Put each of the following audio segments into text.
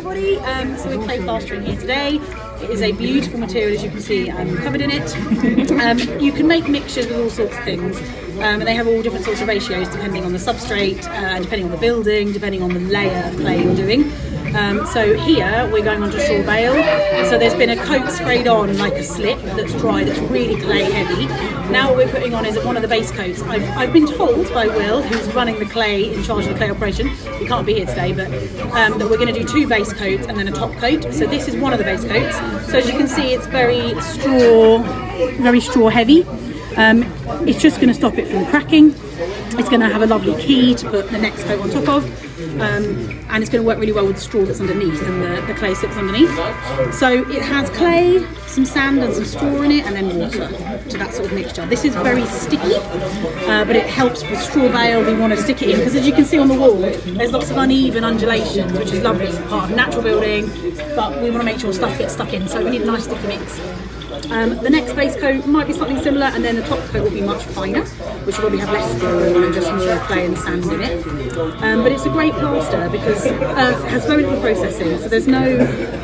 everybody. So we're clay plastering here today. It is a beautiful material, as you can see. I'm covered in it. You can make mixtures with all sorts of things. And they have all different sorts of ratios depending on the substrate, depending on the building, depending on the layer of clay you're doing. So here we're going on to straw bale. So there's been a coat sprayed on like a slip that's dry, that's really clay heavy. Now what we're putting on is one of the base coats. I've been told by Will, who's running the clay, in charge of the clay operation, he can't be here today, but that we're going to do 2 base coats and then a top coat. So this is one of the base coats. So as you can see, it's very straw heavy. It's just going to stop it from cracking. It's going to have a lovely key to put the next coat on top of. And it's going to work really well with the straw that's underneath and the clay slips underneath. So it has clay, some sand and some straw in it, and then water to that sort of mixture. This is very sticky, but it helps with straw bale. We want to stick it in because, as you can see on the wall, there's lots of uneven undulations, which is lovely. It's part of natural building, but we want to make sure stuff gets stuck in, so we need a nice sticky mix. The next base coat might be slightly similar, and then the top coat will be much finer, which will probably have less straw and just more clay and sand in it. But it's a great plaster because it has very little processing, so there's no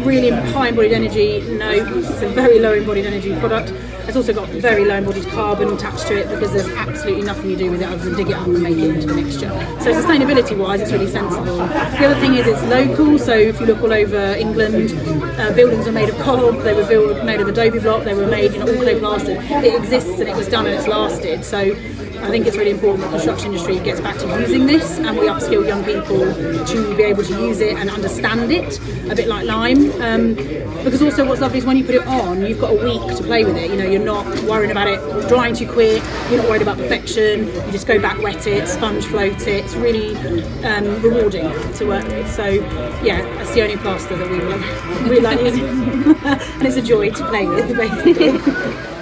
really high embodied energy. No, it's a very low embodied energy product. It's also got very low embodied carbon attached to it because there's absolutely nothing you do with it other than dig it up and make it into a mixture. So sustainability wise, it's really sensible. The other thing is it's local, so if you look all over England, buildings are made of cob, they were made of adobe block, they were made in all clay plastered. It exists and it was done and it's lasted. So I think it's really important that the construction industry gets back to using this, and we upskill young people to be able to use it and understand it, a bit like lime. Because also what's lovely is when you put it on, you've got a week to play with it. You know, you're not worrying about it drying too quick, you're not worried about perfection, you just go back, wet it, sponge float it. It's really rewarding to work with. So yeah, that's the only plaster that we like using. And it's a joy to play with, basically.